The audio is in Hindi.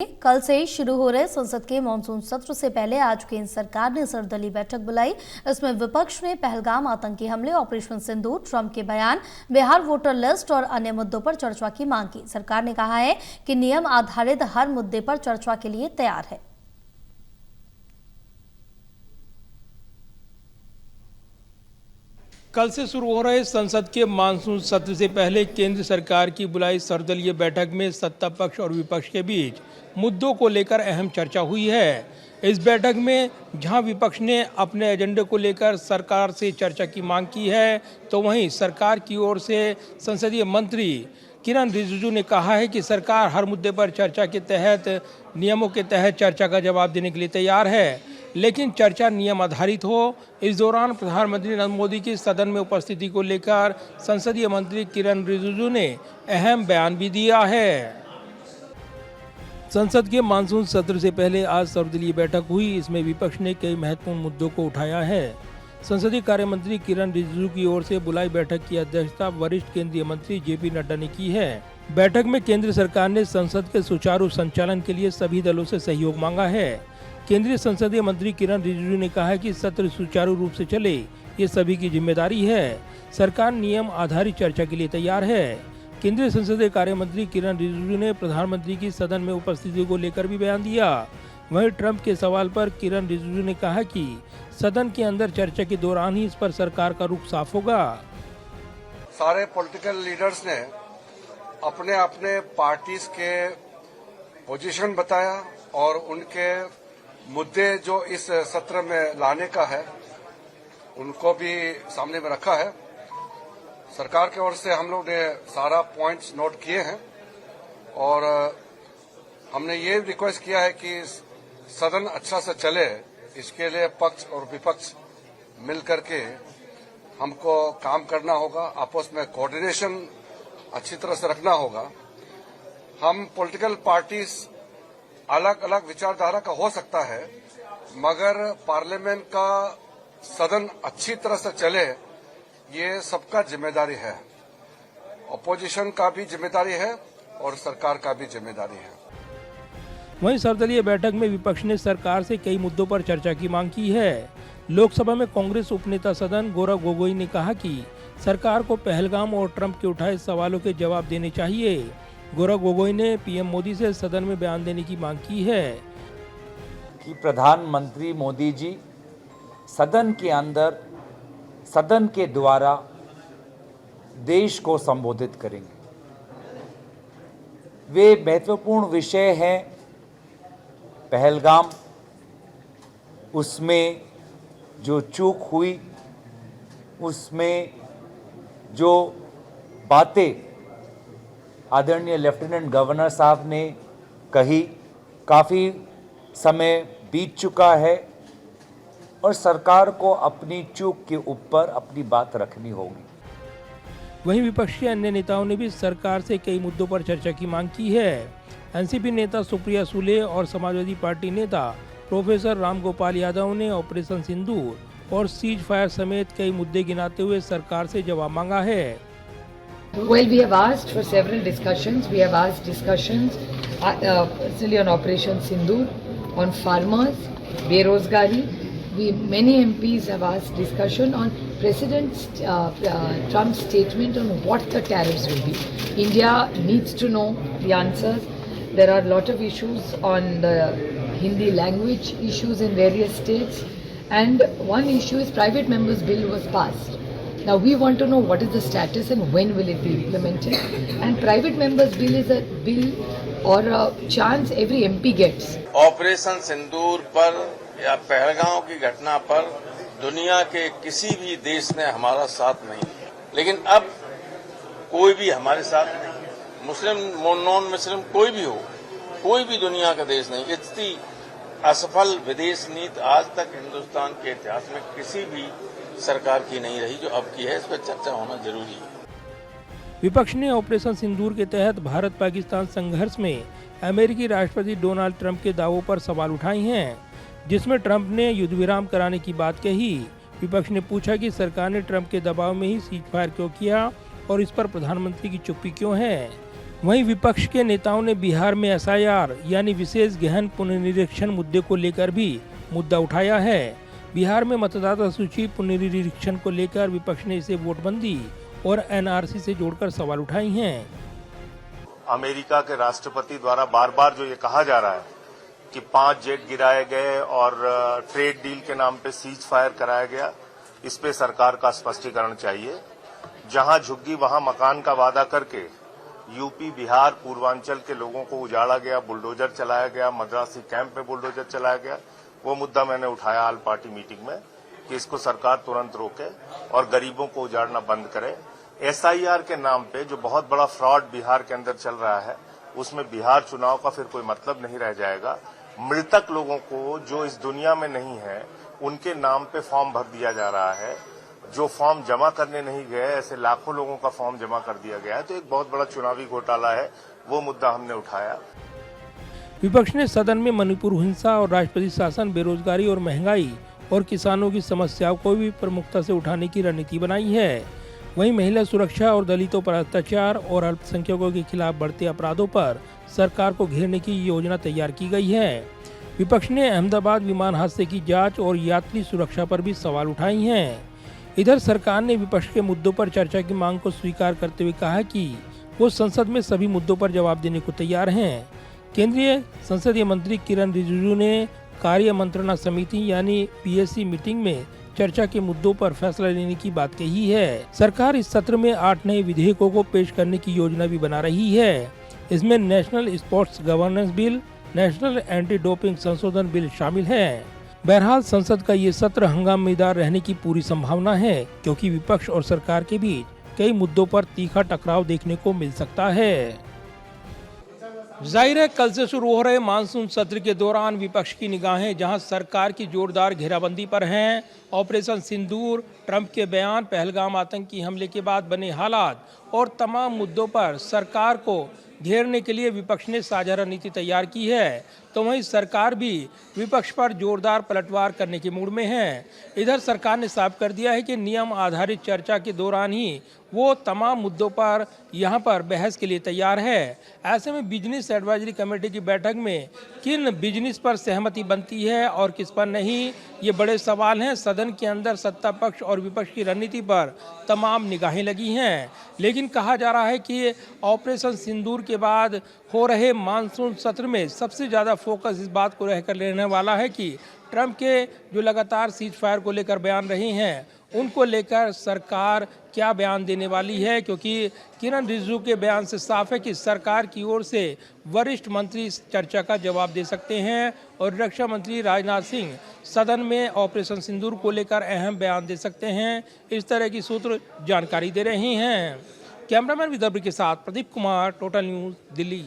कल से शुरू हो रहे संसद के मानसून सत्र से पहले आज केंद्र सरकार ने सर्वदलीय बैठक बुलाई। इसमें विपक्ष ने पहलगाम आतंकी हमले, ऑपरेशन सिंदूर, ट्रंप के बयान, बिहार वोटर लिस्ट और अन्य मुद्दों पर चर्चा की मांग की। सरकार ने कहा है कि नियम आधारित हर मुद्दे पर चर्चा के लिए तैयार है। कल से शुरू हो रहे संसद के मानसून सत्र से पहले केंद्र सरकार की बुलाई सर्वदलीय बैठक में सत्ता पक्ष और विपक्ष के बीच मुद्दों को लेकर अहम चर्चा हुई है। इस बैठक में जहां विपक्ष ने अपने एजेंडे को लेकर सरकार से चर्चा की मांग की है, तो वहीं सरकार की ओर से संसदीय मंत्री किरण रिजिजू ने कहा है कि सरकार हर मुद्दे पर चर्चा के तहत नियमों के तहत चर्चा का जवाब देने के लिए तैयार है, लेकिन चर्चा नियम आधारित हो। इस दौरान प्रधानमंत्री नरेंद्र मोदी की सदन में उपस्थिति को लेकर संसदीय मंत्री किरण रिजिजू ने अहम बयान भी दिया है। संसद के मानसून सत्र से पहले आज सर्वदलीय बैठक हुई। इसमें विपक्ष ने कई महत्वपूर्ण मुद्दों को उठाया है। संसदीय कार्य मंत्री किरण रिजिजू की ओर से बुलाई बैठक की अध्यक्षता वरिष्ठ केंद्रीय मंत्री जेपी नड्डा ने की है। बैठक में केंद्र सरकार ने संसद के सुचारू संचालन के लिए सभी दलों से सहयोग मांगा है। केंद्रीय संसदीय मंत्री किरण रिजिजू ने कहा है कि सत्र सुचारू रूप से चले, ये सभी की जिम्मेदारी है। सरकार नियम आधारित चर्चा के लिए तैयार है। केंद्रीय संसदीय कार्य मंत्री किरण रिजिजू ने प्रधानमंत्री की सदन में उपस्थिति को लेकर भी बयान दिया। वहीं ट्रंप के सवाल पर किरण रिजिजू ने कहा कि सदन के अंदर चर्चा के दौरान ही इस पर सरकार का रुख साफ होगा। सारे पॉलिटिकल लीडर्स ने अपने अपने पार्टीज के पोजीशन बताया और उनके मुद्दे जो इस सत्र में लाने का है उनको भी सामने में रखा है। सरकार की ओर से हम लोग ने सारा पॉइंट्स नोट किए हैं और हमने ये रिक्वेस्ट किया है कि सदन अच्छा से चले, इसके लिए पक्ष और विपक्ष मिल करके हमको काम करना होगा, आपस में कोऑर्डिनेशन अच्छी तरह से रखना होगा। हम पॉलिटिकल पार्टीज अलग अलग विचारधारा का हो सकता है, मगर पार्लियामेंट का सदन अच्छी तरह से चले ये सबका जिम्मेदारी है। अपोजिशन का भी जिम्मेदारी है और सरकार का भी जिम्मेदारी है। वहीं सर्वदलीय बैठक में विपक्ष ने सरकार से कई मुद्दों पर चर्चा की मांग की है। लोकसभा में कांग्रेस उपनेता सदन गौरव गोगोई ने कहा कि सरकार को पहलगाम और ट्रंप के उठाए सवालों के जवाब देने चाहिए। गौरव गोगोई ने पीएम मोदी से सदन में बयान देने की मांग की है कि प्रधानमंत्री मोदी जी सदन के अंदर सदन के द्वारा देश को संबोधित करेंगे। वे महत्वपूर्ण विषय हैं पहलगाम, उसमें जो चूक हुई, उसमें जो बातें आदरणीय लेफ्टिनेंट गवर्नर साहब ने कही, काफ़ी समय बीत चुका है और सरकार को अपनी चूक के ऊपर अपनी बात रखनी होगी। वहीं विपक्ष के अन्य नेताओं ने भी सरकार से कई मुद्दों पर चर्चा की मांग की है। एनसीपी नेता सुप्रिया सुले और समाजवादी पार्टी नेता प्रोफेसर रामगोपाल यादव ने ऑपरेशन सिंदूर और सीज फायर समेत कई मुद्दे गिनाते हुए सरकार से जवाब मांगा है। Well, we have asked for several discussions. We have asked discussions personally on Operation Sindoor, on farmers, berozgari. Many MPs have asked discussion on President Trump's statement on what the tariffs will be. India needs to know the answers. There are a lot of issues on the Hindi language issues in various states, and one issue is private members bill was passed. Now we want to know what is the status and when will it be implemented. And private members bill is a bill or a chance every MP gets. Operation Sindoor पर या पहलगाम की घटना पर दुनिया के किसी भी देश ने हमारा साथ नहीं दिया, लेकिन अब कोई भी हमारे साथ नहीं है। मुस्लिम नॉन मुस्लिम कोई भी हो, कोई भी दुनिया का देश नहीं। इतनी असफल विदेश नीति आज तक हिंदुस्तान के इतिहास में किसी भी सरकार की नहीं रही जो अब की है। इस पर चर्चा होना जरूरी है। विपक्ष ने ऑपरेशन सिंदूर के तहत भारत पाकिस्तान संघर्ष में अमेरिकी राष्ट्रपति डोनाल्ड ट्रंप के दावों पर सवाल उठाए हैं, जिसमें ट्रंप ने युद्ध विराम कराने की बात कही। विपक्ष ने पूछा कि सरकार ने ट्रंप के दबाव में ही सीज फायर क्यों किया और इस पर प्रधानमंत्री की चुप्पी क्यों है। वहीं विपक्ष के नेताओं ने बिहार में एसआईआर यानी विशेष गहन पुनर्निरीक्षण मुद्दे को लेकर भी मुद्दा उठाया है। बिहार में मतदाता सूची पुनर्निरीक्षण को लेकर विपक्ष ने इसे वोटबंदी और एनआरसी से जोड़कर सवाल उठाए हैं। अमेरिका के राष्ट्रपति द्वारा बार बार जो ये कहा जा रहा है कि 5 जेट गिराए गए और ट्रेड डील के नाम पे सीज फायर कराया गया, इस पे सरकार का स्पष्टीकरण चाहिए। जहां झुग्गी वहां मकान का वादा करके यूपी, बिहार, पूर्वांचल के लोगों को उजाड़ा गया, बुलडोजर चलाया गया, मद्रासी कैंप में बुलडोजर चलाया गया, वो मुद्दा मैंने उठाया ऑल पार्टी मीटिंग में कि इसको सरकार तुरंत रोके और गरीबों को उजाड़ना बंद करे। एसआईआर के नाम पे जो बहुत बड़ा फ्रॉड बिहार के अंदर चल रहा है, उसमें बिहार चुनाव का फिर कोई मतलब नहीं रह जाएगा। मृतक लोगों को जो इस दुनिया में नहीं है, उनके नाम पे फॉर्म भर दिया जा रहा है। जो फॉर्म जमा करने नहीं गए, ऐसे लाखों लोगों का फॉर्म जमा कर दिया गया है। तो एक बहुत बड़ा चुनावी घोटाला है, वो मुद्दा हमने उठाया। विपक्ष ने सदन में मणिपुर हिंसा और राष्ट्रपति शासन, बेरोजगारी और महंगाई और किसानों की समस्याओं को भी प्रमुखता से उठाने की रणनीति बनाई है। वहीं महिला सुरक्षा और दलितों पर अत्याचार और अल्पसंख्यकों के खिलाफ बढ़ते अपराधों पर सरकार को घेरने की योजना तैयार की गई है। विपक्ष ने अहमदाबाद विमान हादसे की जांच और यात्री सुरक्षा पर भी सवाल उठाए हैं। इधर सरकार ने विपक्ष के मुद्दों पर चर्चा की मांग को स्वीकार करते हुए कहा कि वो संसद में सभी मुद्दों पर जवाब देने को तैयार हैं। केंद्रीय संसदीय मंत्री किरण रिजिजू ने कार्य मंत्रणा समिति यानी पीएससी मीटिंग में चर्चा के मुद्दों पर फैसला लेने की बात कही है। सरकार इस सत्र में 8 नए विधेयकों को पेश करने की योजना भी बना रही है। इसमें national sports governance bill, national anti doping संशोधन बिल शामिल है। बहरहाल संसद का ये सत्र हंगामेदार रहने की पूरी संभावना है, क्योंकि विपक्ष और सरकार के बीच कई मुद्दों पर तीखा टकराव देखने को मिल सकता है। जाहिर है कल से शुरू हो रहे मानसून सत्र के दौरान विपक्ष की निगाहें जहां सरकार की जोरदार घेराबंदी पर हैं, ऑपरेशन सिंदूर, ट्रंप के बयान, पहलगाम आतंकी हमले के बाद बने हालात और तमाम मुद्दों पर सरकार को घेरने के लिए विपक्ष ने साझा रणनीति तैयार की है, तो वहीं सरकार भी विपक्ष पर जोरदार पलटवार करने के मूड में है। इधर सरकार ने साफ कर दिया है कि नियम आधारित चर्चा के दौरान ही वो तमाम मुद्दों पर यहां पर बहस के लिए तैयार है। ऐसे में बिजनेस एडवाइजरी कमेटी की बैठक में किन बिजनेस पर सहमति बनती है और किस पर नहीं, ये बड़े सवाल हैं। सदन के अंदर सत्ता पक्ष और विपक्ष की रणनीति पर तमाम निगाहें लगी हैं, लेकिन कहा जा रहा है कि ऑपरेशन सिंदूर के बाद हो रहे मानसून सत्र में सबसे ज़्यादा फोकस इस बात को रहकर लेने वाला है कि ट्रंप के जो लगातार सीज फायर को लेकर बयान रहे हैं, उनको लेकर सरकार क्या बयान देने वाली है, क्योंकि किरण रिजिजू के बयान से साफ है कि सरकार की ओर से वरिष्ठ मंत्री इस चर्चा का जवाब दे सकते हैं और रक्षा मंत्री राजनाथ सिंह सदन में ऑपरेशन सिंदूर को लेकर अहम बयान दे सकते हैं। इस तरह की सूत्र जानकारी दे रहे हैं। कैमरामैन विदर्भ के साथ प्रदीप कुमार, टोटल न्यूज़, दिल्ली।